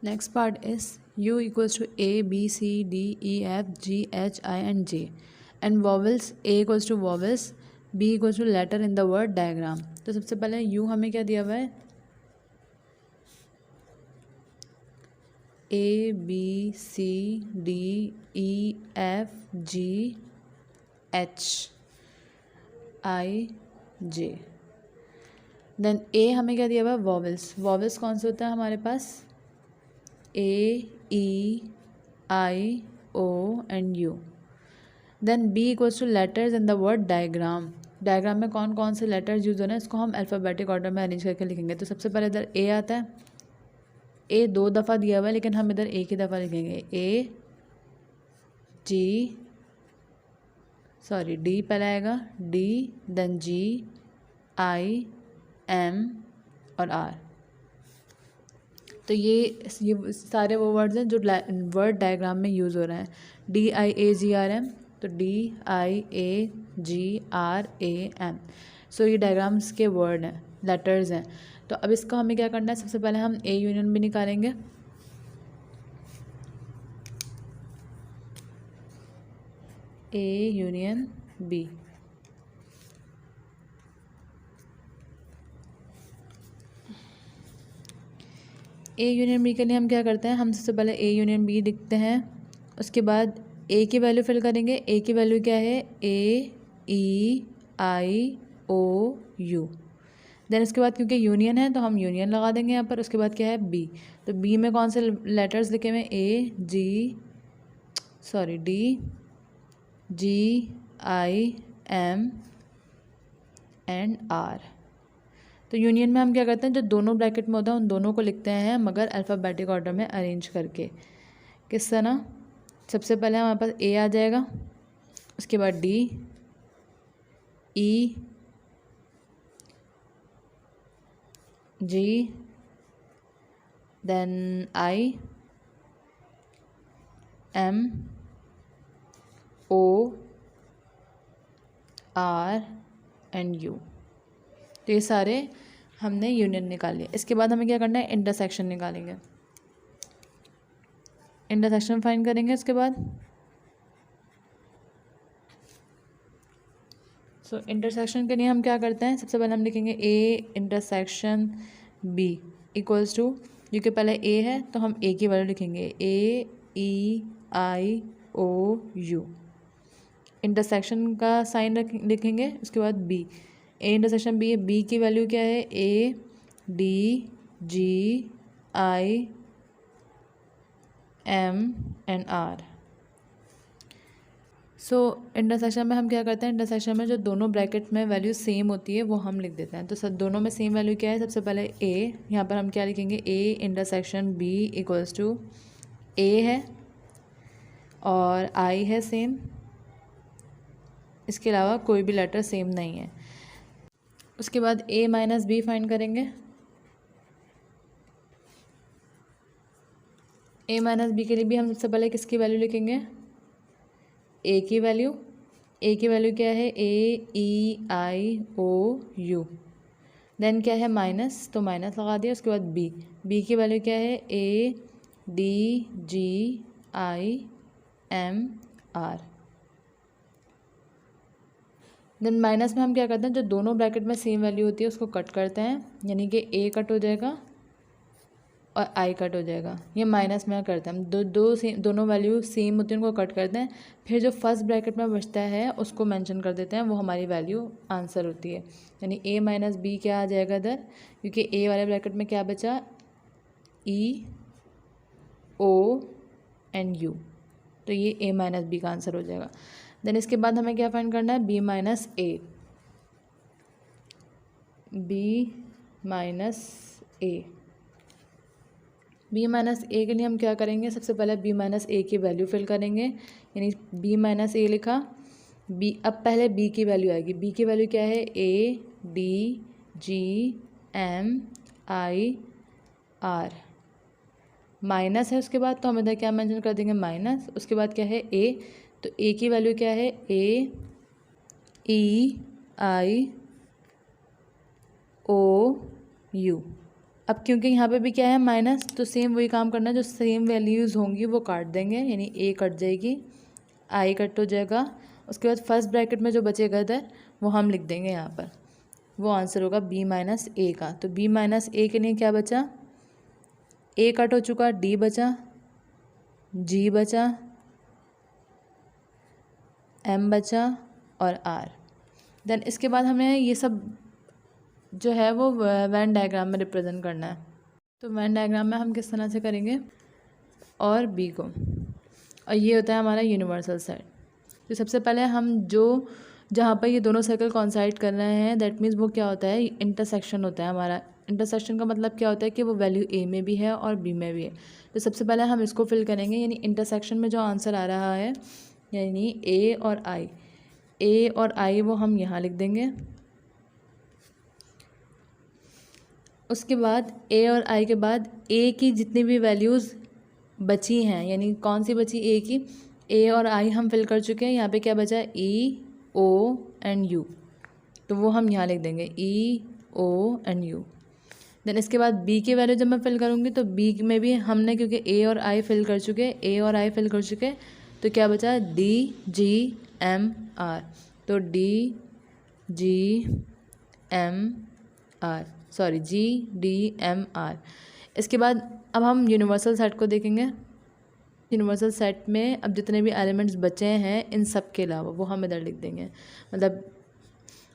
Next part is U equals to A, B, C, D, E, F, G, H, I and J. And vowels, A equals to vowels, B equals to letter in the word diagram. तो सबसे पहले U हमें क्या दिया हुआ है, A, B, C, D, E, F, G, H, I, J. Then A हमें क्या दिया हुआ है, वॉवल्स. वॉवल्स कौन से होता है हमारे पास, A, E, I, O and U. Then B equals to letters in the word diagram. Diagram में कौन कौन से लेटर्स यूज हो रहे हैं, इसको हम अल्फ़ाबेटिक ऑर्डर में अरेंज करके लिखेंगे. तो सबसे पहले इधर A आता है. A 2 दफ़ा दिया हुआ है लेकिन हम इधर एक ही दफ़ा लिखेंगे. D पहले आएगा, D then G, I, M और R. तो ये सारे वो वर्ड्स हैं जो वर्ड डायग्राम में यूज़ हो रहे हैं. DIAGRM, तो DIAGRAM. सो ये डायग्राम्स के वर्ड हैं, लेटर्स हैं. तो अब इसका हमें क्या करना है, सबसे पहले हम A यूनियन B निकालेंगे. A union B. A union B के लिए हम क्या करते हैं, हम सबसे पहले A यूनियन B लिखते हैं. उसके बाद A की वैल्यू फिल करेंगे. A की वैल्यू क्या है, AEIOU. देन उसके बाद क्योंकि यूनियन है तो हम यूनियन लगा देंगे यहाँ पर. उसके बाद क्या है B. तो B में कौन से लेटर्स लिखे हुए हैं, DGIM एंड R. तो यूनियन में हम क्या करते हैं, जो दोनों ब्रैकेट में होता है उन दोनों को लिखते हैं मगर अल्फ़ाबेटिक ऑर्डर में अरेंज करके. किस तरह, सबसे पहले हमारे पास A आ जाएगा, उसके बाद D, E, G, then I, M, O, R and U. तो ये सारे हमने यूनियन निकाल लिया. इसके बाद हमें क्या करना है, इंटरसेक्शन निकालेंगे. इंटरसेक्शन फाइंड करेंगे. उसके बाद इंटरसेक्शन के लिए हम क्या करते हैं, सबसे पहले हम लिखेंगे A intersection B equals to, क्योंकि पहले A है तो हम A की वैल्यू लिखेंगे, AEIOU. इंटरसेक्शन का साइन लिखेंगे. उसके बाद B, A इंटरसेक्शन B है. B की वैल्यू क्या है, ADGIM and R. So intersection में हम क्या करते हैं, इंटरसेक्शन में जो दोनों ब्रैकेट में वैल्यू सेम होती है वो हम लिख देते हैं. तो सब दोनों में सेम वैल्यू क्या है, सबसे पहले A, यहाँ पर हम क्या लिखेंगे, A intersection B equals to, A है और I है सेम, इसके अलावा कोई भी लेटर सेम नहीं है. उसके बाद A माइनस B फाइंड करेंगे. A माइनस B के लिए भी हम सबसे पहले किसकी वैल्यू लिखेंगे, A की वैल्यू. A की वैल्यू क्या है, AEIOU. देन क्या है, माइनस, तो माइनस लगा दिया. उसके बाद B. B की वैल्यू क्या है, ADGIMR. देन माइनस में हम क्या करते हैं, जो दोनों ब्रैकेट में सेम वैल्यू होती है उसको कट करते हैं, यानी कि A कट हो जाएगा और I कट हो जाएगा. ये माइनस में करते हैं हम, दोनों वैल्यू सेम होती है उनको कट करते हैं. फिर जो फर्स्ट ब्रैकेट में बचता है उसको मेंशन कर देते हैं, वो हमारी वैल्यू आंसर होती है. यानी A माइनस B क्या आ जाएगा इधर, क्योंकि A वाले ब्रैकेट में क्या बचा, EO एंड U. तो ये A माइनस B का आंसर हो जाएगा. देन इसके बाद हमें क्या फाइंड करना है, B minus A. B minus A के लिए हम क्या करेंगे, सबसे पहले B माइनस A की वैल्यू फिल करेंगे. यानी B माइनस A लिखा. B, अब पहले B की वैल्यू आएगी. B की वैल्यू क्या है, ADGMIR. माइनस है उसके बाद, तो हम इधर क्या मेंशन कर देंगे, माइनस. उसके बाद क्या है, A. तो A की वैल्यू क्या है, AEIOU. अब क्योंकि यहाँ पे भी क्या है माइनस, तो सेम वही काम करना है, जो सेम वैल्यूज़ होंगी वो काट देंगे, यानी ए कट जाएगी, आई कट हो जाएगा। उसके बाद फर्स्ट ब्रैकेट में जो बचेगा इधर वो हम लिख देंगे यहाँ पर, वो आंसर होगा बी माइनस ए का। तो बी माइनस ए के लिए क्या बचा, ए कट हो चुका, डी बचा, जी बचा, एम बचा और आर। देन इसके बाद हमें ये सब जो है वो वैन डायग्राम में रिप्रेजेंट करना है। तो वैन डायग्राम में हम किस तरह से करेंगे, और बी को, और ये होता है हमारा यूनिवर्सल सेट। तो सबसे पहले हम जो जहाँ पर ये दोनों सर्कल कॉन्साइड कर रहे हैं, दैट मीन्स वो क्या होता है, इंटरसेक्शन होता है हमारा। इंटरसेक्शन का मतलब क्या होता है कि वो वैल्यू ए में भी है और बी में भी है। तो सबसे पहले हम इसको फिल करेंगे, यानी इंटरसेक्शन में जो आंसर आ रहा है, यानी ए और आई, ए और आई वो हम यहाँ लिख देंगे। उसके बाद ए और आई के बाद ए की जितनी भी वैल्यूज़ बची हैं, यानी कौन सी बची, ए की, ए और आई हम फिल कर चुके हैं। यहाँ पे क्या बचा, ई ओ एंड यू, तो वो हम यहाँ लिख देंगे ई ओ एंड यू। देन इसके बाद बी की वैल्यू जब मैं फिल करूँगी तो बी में भी हमने, क्योंकि ए और आई फिल कर चुके, ए और आई फिल कर चुके, तो क्या बचा, डी जी एम आर। तो D G M R, sorry G D M R. इसके बाद अब हम यूनिवर्सल सेट को देखेंगे। यूनिवर्सल सेट में अब जितने भी एलिमेंट्स बचे हैं इन सब के अलावा वो हम इधर लिख देंगे। मतलब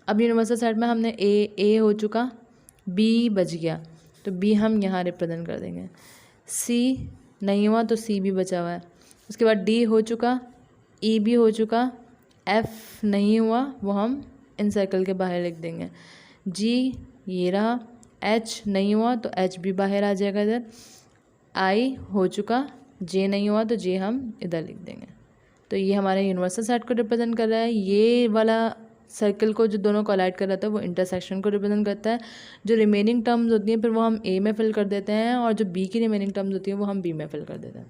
अब यूनिवर्सल सेट में हमने ए हो चुका, बी बच गया, तो बी हम यहाँ रिप्रेजेंट कर देंगे। सी नहीं हुआ तो सी भी बचा हुआ है। उसके बाद डी हो चुका, ई भी हो चुका, एफ नहीं हुआ वो हम इन सर्कल के बाहर लिख देंगे। जी ये रहा, एच नहीं हुआ तो एच भी बाहर आ जाएगा इधर। आई हो चुका, जे नहीं हुआ तो जे हम इधर लिख देंगे। तो ये हमारे यूनिवर्सल सेट को रिप्रेजेंट कर रहा है। ये वाला सर्कल को जो दोनों कोलाइड कर रहा था वो इंटरसेक्शन को रिप्रेजेंट करता है। जो रिमेनिंग टर्म्स होती हैं फिर वो हम ए में फिल कर देते हैं, और जो बी की रिमेनिंग टर्म्स होती हैं वो हम बी में फिल कर देते हैं।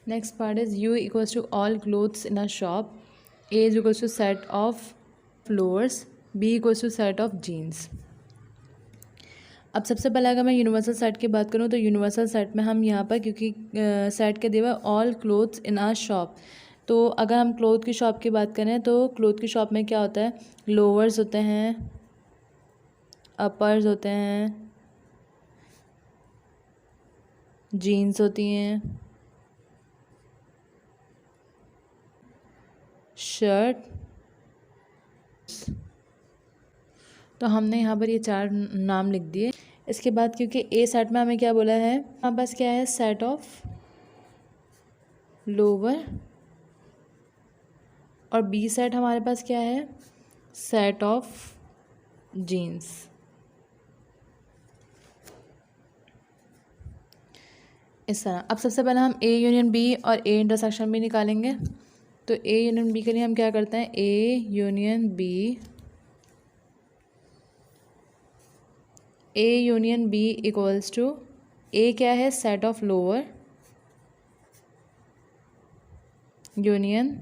Next part is U equals to all clothes in a shop, A is equals to set of floors, B equals to set of jeans. अब सबसे पहले अगर मैं यूनिवर्सल सेट की बात करूँ तो यूनिवर्सल सेट में हम यहाँ पर, क्योंकि सेट के दिया all clothes in a shop, तो अगर हम क्लोथ की शॉप की बात करें तो क्लोथ की शॉप में क्या होता है, लोअर्स होते हैं, अपर्स होते हैं, जीन्स होती हैं, शर्ट। तो हमने यहाँ पर ये 4 नाम लिख दिए। इसके बाद क्योंकि ए सेट में हमें क्या बोला है, हमारे पास क्या है, सेट ऑफ लोअर, और बी सेट हमारे पास क्या है, सेट ऑफ जीन्स। इस तरह अब सबसे पहले हम ए यूनियन बी और ए इंटरसेक्शन बी निकालेंगे। तो ए यूनियन बी के लिए हम क्या करते हैं, A union B, A union B equals to, A क्या है, set of lower, union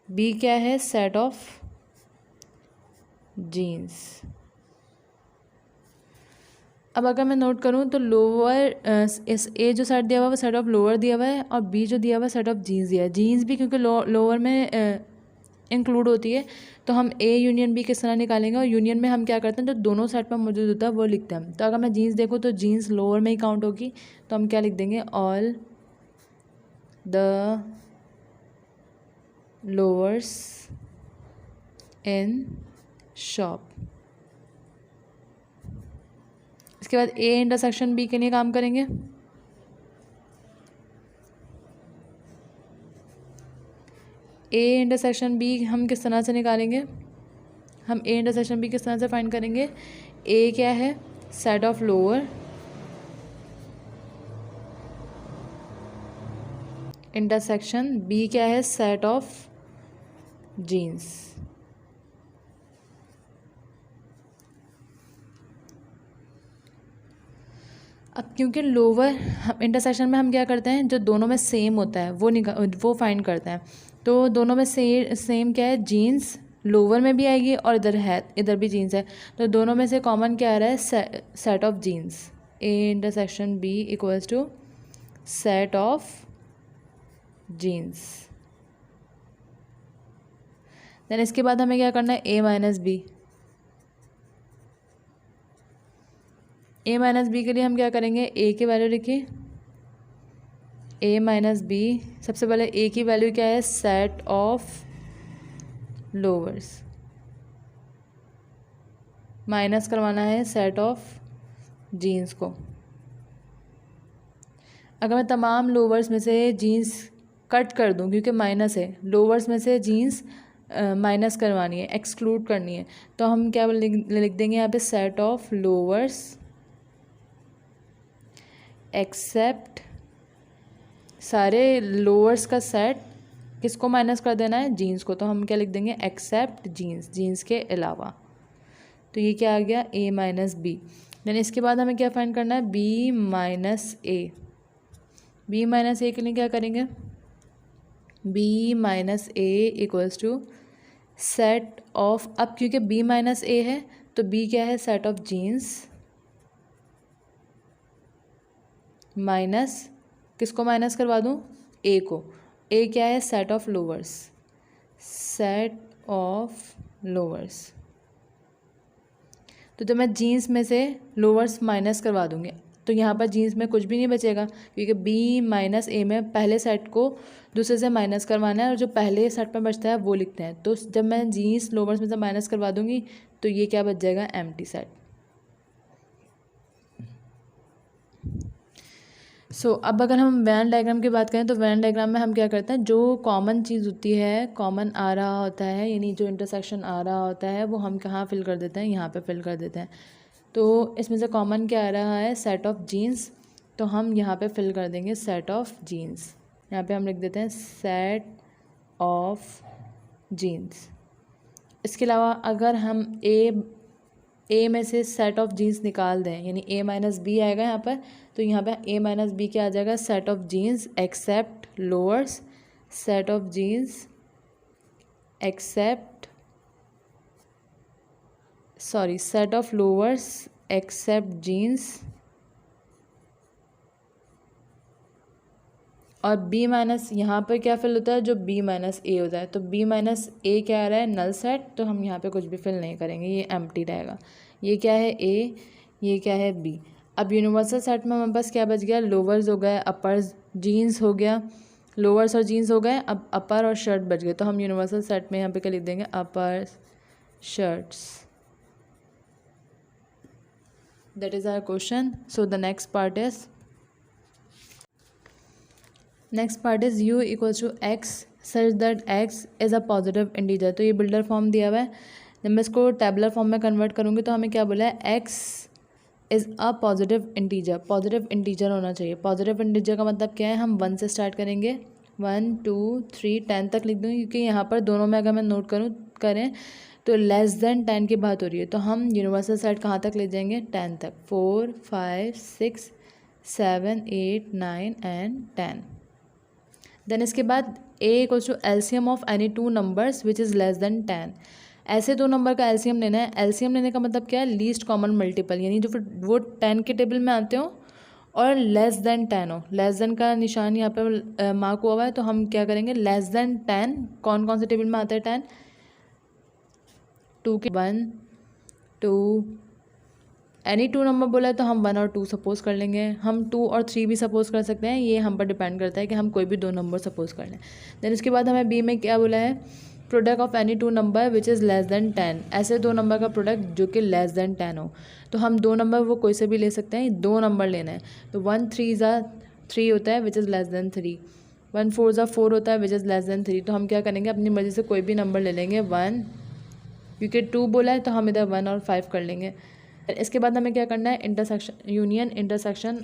B क्या है, सेट ऑफ जीन्स। अब अगर मैं नोट करूँ तो लोअर, इस ए जो सेट दिया हुआ है वो सेट ऑफ लोअर दिया हुआ है, और बी जो दिया हुआ है सेट ऑफ जीन्स दिया है। जीन्स भी क्योंकि लोअर में इंक्लूड होती है, तो हम ए यूनियन बी किस तरह निकालेंगे, और यूनियन में हम क्या करते हैं, जो दोनों सेट में मौजूद होता है वो लिखते हैं। तो अगर मैं जीन्स देखूँ तो जीन्स लोअर में ही काउंट होगी, तो हम क्या लिख देंगे, all the lowers in shop. इसके बाद ए इंटरसेक्शन बी के लिए काम करेंगे। ए इंटरसेक्शन बी हम किस तरह से निकालेंगे, हम ए इंटरसेक्शन बी किस तरह से फाइंड करेंगे, ए क्या है, set of lower, intersection B क्या है, सेट ऑफ जीन्स। अब क्योंकि लोअर इंटरसेक्शन में हम क्या करते हैं, जो दोनों में सेम होता है वो फाइंड करते हैं। तो दोनों में सेम क्या है, जीन्स लोअर में भी आएगी और इधर भी जीन्स है, तो दोनों में से कॉमन क्या आ रहा है, set of jeans. A intersection B equals to set of jeans. Then इसके बाद हमें क्या करना है, A minus B. A minus B के लिए हम क्या करेंगे, ए की वैल्यू लिखिए, ए माइनस बी। सबसे पहले ए की वैल्यू क्या है, सेट ऑफ लोअर्स, माइनस करवाना है सेट ऑफ जीन्स को। अगर मैं तमाम लोअर्स में से जीन्स कट कर दूं, क्योंकि माइनस है, लोअर्स में से जीन्स माइनस करवानी है, एक्सक्लूड करनी है, तो हम क्या लिख देंगे यहाँ पे, सेट ऑफ लोअर्स एक्सेप्ट, सारे लोअर्स का सेट किसको माइनस कर देना है, जीन्स को, तो हम क्या लिख देंगे, एक्सेप्ट जीन्स, जीन्स के अलावा। तो ये क्या आ गया, ए माइनस बी। देन इसके बाद हमें क्या फाइंड करना है, B minus A. B minus A के लिए क्या करेंगे, B minus A equals to set of, अब क्योंकि बी माइनस ए है तो बी क्या है, सेट ऑफ जीन्स माइनस, किसको माइनस करवा दूँ, ए को। ए क्या है, set of lowers, set of lowers. तो जब मैं जीन्स में से लोअर्स माइनस करवा दूँगी तो यहाँ पर जीन्स में कुछ भी नहीं बचेगा, क्योंकि बी माइनस ए में पहले सेट को दूसरे से माइनस करवाना है और जो पहले सेट में बचता है वो लिखते हैं। तो जब मैं जीन्स लोअर्स में से माइनस करवा दूँगी तो ये क्या बच जाएगा, एम्प्टी सेट। अब अगर हम वैन डायग्राम की बात करें तो वैन डायग्राम में हम क्या करते हैं, जो कॉमन चीज़ होती है, कॉमन आ रहा होता है, यानी जो इंटरसेक्शन आ रहा होता है वो हम कहाँ फिल कर देते हैं, यहाँ पे फिल कर देते हैं। तो इसमें से कॉमन क्या आ रहा है, सेट ऑफ जीन्स, तो हम यहाँ पे फिल कर देंगे सेट ऑफ जीन्स। यहाँ पे हम लिख देते हैं सेट ऑफ जीन्स। इसके अलावा अगर हम ए में से सेट ऑफ जीन्स निकाल दें, यानी ए माइनस बी आएगा यहाँ पर, तो यहाँ पे ए माइनस बी क्या आ जाएगा, set of jeans except lowers, set of jeans except, sorry, set of lowers except jeans, और बी माइनस यहाँ पर क्या फिल होता है, जो बी माइनस ए होता है, तो बी माइनस ए क्या आ रहा है, नल सेट, तो हम यहाँ पे कुछ भी फिल नहीं करेंगे, ये एम्प्टी रहेगा। ये क्या है, ए, ये क्या है, बी। अब यूनिवर्सल सेट में हमारे पास क्या बच गया, लोअर्स हो गए, अपर्स, जीन्स हो गया, लोअर्स और जीन्स हो गए, अब अपर और शर्ट बच गए, तो हम यूनिवर्सल सेट में यहाँ पे क्या लिख देंगे, upper shirts. That is our question. So the next part is u equals to X such that x is a positive integer. तो ये बिल्डर फॉर्म दिया हुआ है, जब मैं इसको टेबुलर फॉर्म में कन्वर्ट करूँगी तो हमें क्या बोला है, x is a positive integer. Positive integer होना चाहिए। पॉजिटिव इंटीजर का मतलब क्या है, हम 1 से स्टार्ट करेंगे, 1 2 3 10 तक लिख दूँगी, क्योंकि यहाँ पर दोनों में अगर मैं नोट करें तो लेस देन 10 की बात हो रही है, तो हम यूनिवर्सल सेट कहाँ तक ले जाएंगे, 10 तक, 4 5 6 7 8 9 एंड 10। देन इसके बाद a equals to LCM of any two numbers which is less than 10। ऐसे दो नंबर का एलसीएम लेना है। एलसीएम लेने का मतलब क्या है, लीस्ट कॉमन मल्टीपल, यानी जो फिर वो 10 के टेबल में आते हो और लेस देन 10 हो। लेस देन का निशान यहाँ पे मार्क हुआ हुआ है, तो हम क्या करेंगे, लेस देन 10 कौन कौन से टेबल में आता है, 10, 2 के 1 2, एनी टू नंबर बोला है तो हम 1 और 2 सपोज कर लेंगे। हम 2 और 3 भी सपोज कर सकते हैं, ये हम पर डिपेंड करता है कि हम कोई भी 2 नंबर सपोज कर लें। देन उसके बाद हमें बी में क्या बोला है, product of any to number which is less than 10। ऐसे 2 नंबर का प्रोडक्ट जो कि लेस देन 10 हो। तो हम 2 नंबर वो कोई से भी ले सकते हैं, 2 नंबर लेना है। तो 1 3 होता है विच इज़ लेस देन 3, 1 4 4 होता है विच इज़ लेस देन 3। तो हम क्या करेंगे, अपनी मर्ज़ी से कोई भी नंबर ले लेंगे, 1, क्योंकि 2 बोला है तो हम इधर 1 और 5 कर लेंगे। इसके बाद हमें क्या करना है, इंटरसेक्शन, यूनियन इंटरसेक्शन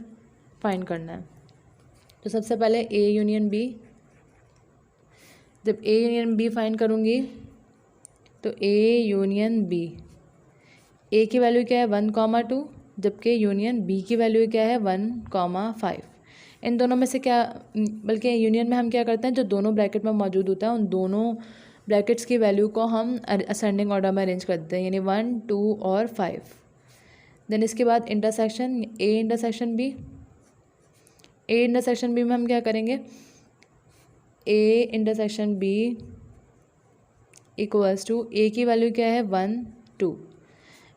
फाइंड करना है। तो सबसे पहले ए यूनियन बी। जब ए यूनियन बी फाइंड करूँगी तो ए यूनियन बी, ए की वैल्यू क्या है 1, 2, जबकि यूनियन बी की वैल्यू क्या है 1, 5। इन दोनों में से क्या, बल्कि यूनियन में हम क्या करते हैं, जो दोनों ब्रैकेट में मौजूद होता है उन दोनों ब्रैकेट्स की वैल्यू को हम असेंडिंग ऑर्डर में अरेंज कर देते हैं, यानी 1 2 और 5। देन इसके बाद intersection A intersection B, A intersection B में हम क्या करेंगे, A intersection B equals to A की वैल्यू क्या है 1 2,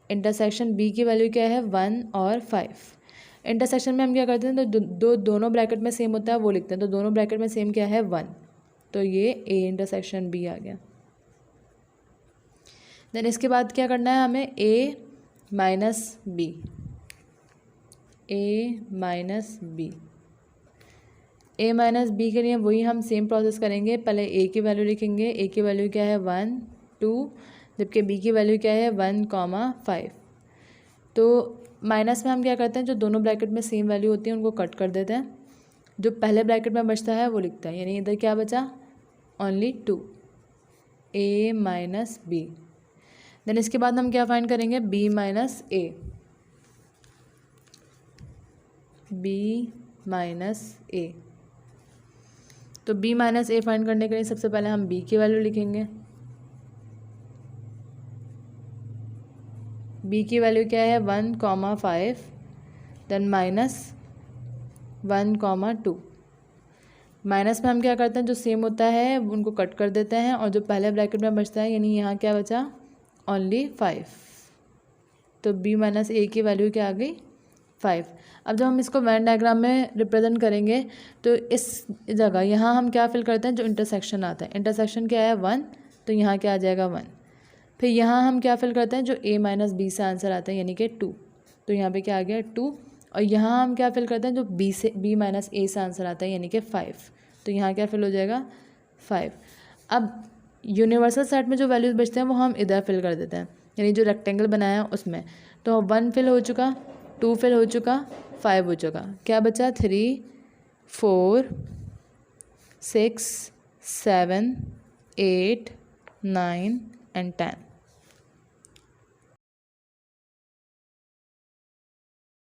इंटरसेक्शन बी की वैल्यू क्या है 1 और 5। इंटरसेक्शन में हम क्या करते हैं, तो दोनों ब्रैकेट में सेम होता है वो लिखते हैं, तो दोनों ब्रैकेट में सेम क्या है 1, तो ये ए इंटरसेक्शन बी आ गया। देन इसके बाद क्या करना है हमें, ए minus B, A minus B, A minus B के लिए वही हम सेम प्रोसेस करेंगे। पहले ए की वैल्यू लिखेंगे, ए की वैल्यू क्या है 1 2, जबकि बी की वैल्यू क्या है 1 5। तो माइनस में हम क्या करते हैं, जो दोनों ब्रैकेट में सेम वैल्यू होती है उनको कट कर देते हैं, जो पहले ब्रैकेट में बचता है वो लिखता है, यानी इधर क्या बचा ओनली 2, ए माइनस बी। देन इसके बाद हम क्या फाइंड करेंगे, B minus A, B minus ए। तो b माइनस ए फाइंड करने के लिए सबसे पहले हम b की वैल्यू लिखेंगे, b की वैल्यू क्या है 1 5, देन माइनस 1 2। माइनस में हम क्या करते हैं, जो सेम होता है उनको कट कर देते हैं, और जो पहले ब्रैकेट में बचता है यानी यहाँ क्या बचा ओनली 5, तो b माइनस ए की वैल्यू क्या आ गई 5। अब जब हम इसको वेन डायग्राम में रिप्रेजेंट करेंगे तो इस जगह यहाँ हम क्या फिल करते हैं, जो इंटरसेक्शन आता है, इंटरसेक्शन क्या है 1, तो यहाँ क्या आ जाएगा 1। फिर यहाँ हम क्या फिल करते हैं, जो a माइनस बी से आंसर आता है यानी कि 2, तो यहाँ पे क्या आ गया 2। और यहाँ हम क्या फिल करते हैं, जो b माइनस ए से आंसर आता है यानी कि 5, तो यहाँ क्या फिल हो जाएगा 5। अब यूनिवर्सल सेट में जो वैल्यूज़ बचते हैं वो हम इधर फिल कर देते हैं, यानी जो रेक्टेंगल बनाया उसमें, तो 1 फिल हो चुका, 2 फिल हो चुका, 5 हो चुका, क्या बचा 3 4 6 7 8 9 एंड 10।